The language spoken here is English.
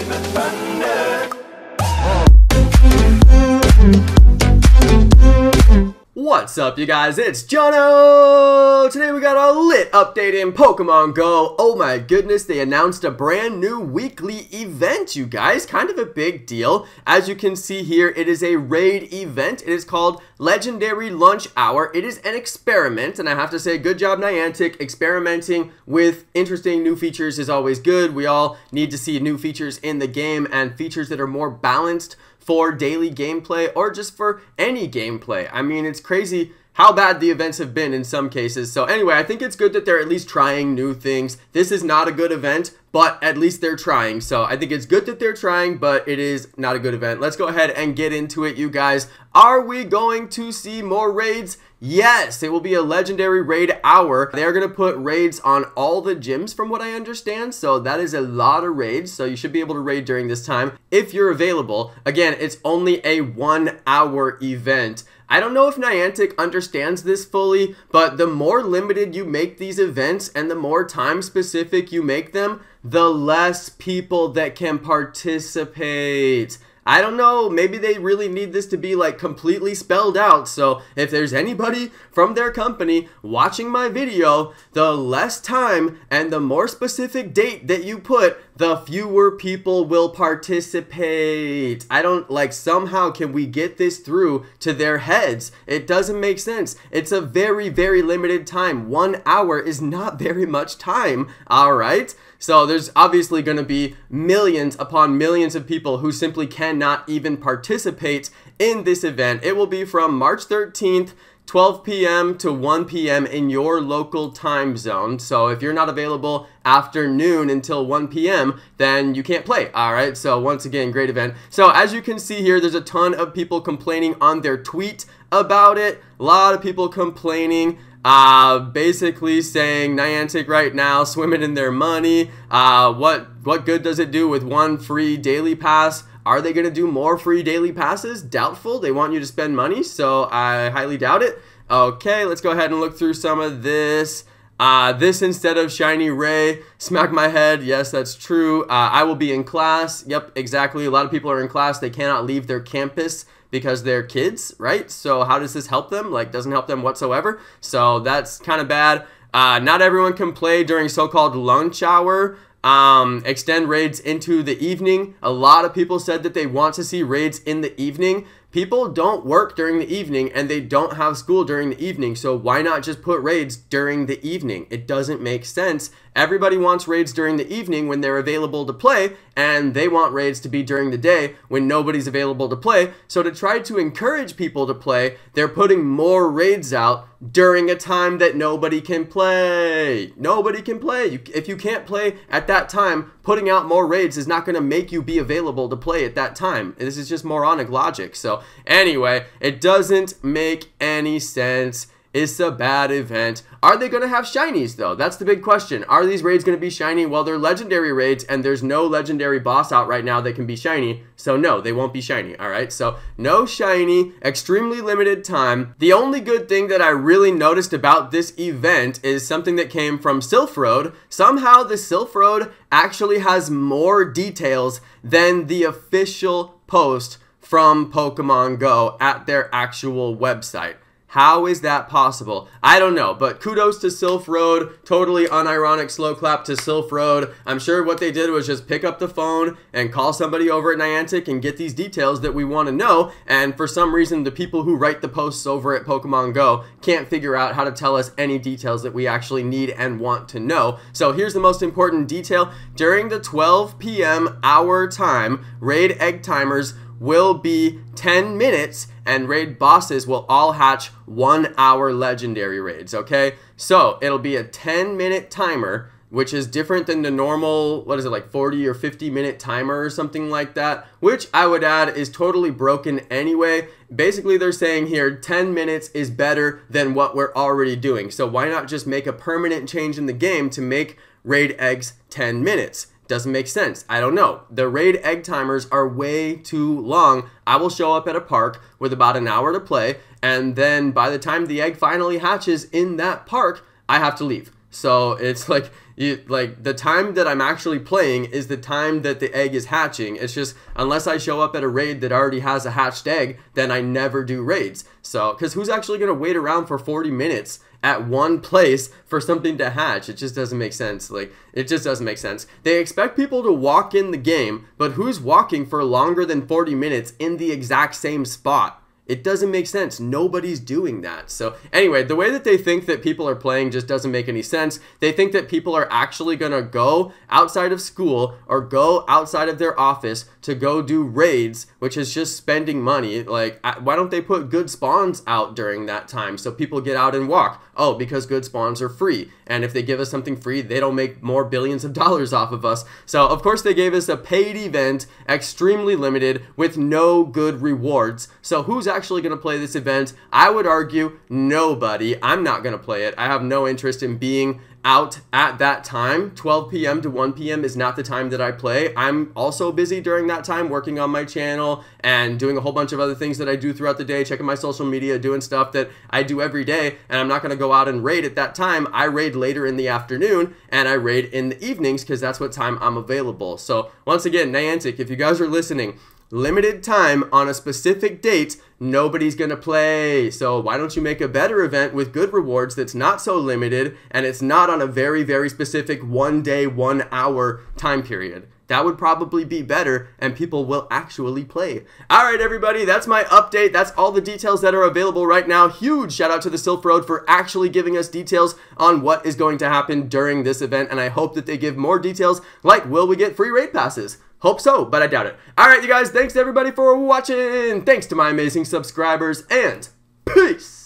and the thunder. What's up, you guys? It's Jonno! Today we got a lit update in Pokemon Go. Oh my goodness, they announced a brand new weekly event, you guys. Kind of a big deal. As you can see here, it is a raid event. It is called Legendary Lunch Hour. It is an experiment, and I have to say, good job, Niantic. Experimenting with interesting new features is always good. We all need to see new features in the game and features that are more balanced for daily gameplay or just for any gameplay. I mean, it's crazy how bad the events have been in some cases. So anyway, I think it's good that they're at least trying new things. This is not a good event, but at least they're trying. So I think it's good that they're trying, but it is not a good event. Let's go ahead and get into it, you guys. Are we going to see more raids? Yes, it will be a legendary raid hour. They're going to put raids on all the gyms from what I understand. So that is a lot of raids. So you should be able to raid during this time if you're available. Again, it's only a 1 hour event. I don't know if Niantic understands this fully, but the more limited you make these events and the more time specific you make them, the less people that can participate. I don't know, maybe they really need this to be like completely spelled out. So if there's anybody from their company watching my video, the less time and the more specific date that you put, the fewer people will participate. I don't like, somehow can we get this through to their heads? It doesn't make sense. It's a very, very limited time. 1 hour is not very much time, all right? So there's obviously going to be millions upon millions of people who simply cannot even participate in this event. It will be from March 13th, 12 p.m. to 1 p.m. in your local time zone. So if you're not available after noon until 1 p.m., then you can't play. All right. So once again, great event. So as you can see here, there's a ton of people complaining on their tweet about it. A lot of people complaining. Basically saying Niantic right now swimming in their money. What good does it do with one free daily pass? Are they going to do more free daily passes? Doubtful. They want you to spend money, so I highly doubt it. Okay, let's go ahead and look through some of this. This instead of Shiny Ray, smack my head. Yes, that's true. I will be in class. Yep, exactly. A lot of people are in class. They cannot leave their campus because they're kids, right? So how does this help them? Like, doesn't help them whatsoever. So that's kind of bad. Not everyone can play during so-called lunch hour. Extend raids into the evening. A lot of people said that they want to see raids in the evening. People don't work during the evening and they don't have school during the evening, so why not just put raids during the evening? It doesn't make sense. Everybody wants raids during the evening when they're available to play, and they want raids to be during the day when nobody's available to play. So to try to encourage people to play, they're putting more raids out during a time that nobody can play. Nobody can play. If you can't play at that time, putting out more raids is not going to make you be available to play at that time. This is just moronic logic. So anyway, it doesn't make any sense. It's a bad event. Are they going to have shinies though? That's the big question. Are these raids going to be shiny? Well, they're legendary raids and there's no legendary boss out right now that can be shiny. So no, they won't be shiny. All right. So no shiny, extremely limited time. The only good thing that I really noticed about this event is something that came from Silph Road. Somehow the Silph Road actually has more details than the official post from Pokemon Go at their actual website. How is that possible? I don't know, but kudos to Silph Road. Totally unironic slow clap to Silph Road. I'm sure what they did was just pick up the phone and call somebody over at Niantic and get these details that we want to know. And for some reason, the people who write the posts over at Pokemon Go can't figure out how to tell us any details that we actually need and want to know. So here's the most important detail. During the 12 p.m. hour time, raid egg timers will be 10 minutes and raid bosses will all hatch 1 hour legendary raids, okay? So it'll be a 10-minute timer, which is different than the normal, what is it, like 40 or 50-minute timer or something like that, which I would add is totally broken anyway. Basically, they're saying here 10 minutes is better than what we're already doing. So why not just make a permanent change in the game to make raid eggs 10 minutes? Doesn't make sense. I don't know. The raid egg timers are way too long. I will show up at a park with about an hour to play, and then by the time the egg finally hatches in that park, I have to leave. So it's like the time that I'm actually playing is the time that the egg is hatching. It's just unless I show up at a raid that already has a hatched egg, then I never do raids. So because who's actually gonna wait around for 40 minutes at one place for something to hatch? It just doesn't make sense. Like, it just doesn't make sense. They expect people to walk in the game, but who's walking for longer than 40 minutes in the exact same spot? It doesn't make sense. Nobody's doing that. So anyway, the way that they think that people are playing just doesn't make any sense. They think that people are actually going to go outside of school or go outside of their office to go do raids, which is just spending money. Like, why don't they put good spawns out during that time so people get out and walk? Oh, because good spawns are free. And if they give us something free, they don't make more billions of dollars off of us. So of course they gave us a paid event, extremely limited, with no good rewards. So who's actually going to play this event? I would argue nobody. I'm not going to play it. I have no interest in being out at that time. 12 p.m. to 1 p.m. is not the time that I play. I'm also busy during that time working on my channel and doing a whole bunch of other things that I do throughout the day, checking my social media, doing stuff that I do every day, and I'm not going to go out and raid at that time. I raid later in the afternoon and I raid in the evenings because that's what time I'm available. So once again, Niantic, if you guys are listening, limited time on a specific date, nobody's gonna play. So why don't you make a better event with good rewards that's not so limited and it's not on a very, very specific 1 day, 1 hour time period? That would probably be better and people will actually play. All right, everybody, that's my update. That's all the details that are available right now. Huge shout out to the Silph Road for actually giving us details on what is going to happen during this event. And I hope that they give more details, like will we get free raid passes? Hope so, but I doubt it. All right, you guys, thanks to everybody for watching. Thanks to my amazing subscribers, and peace.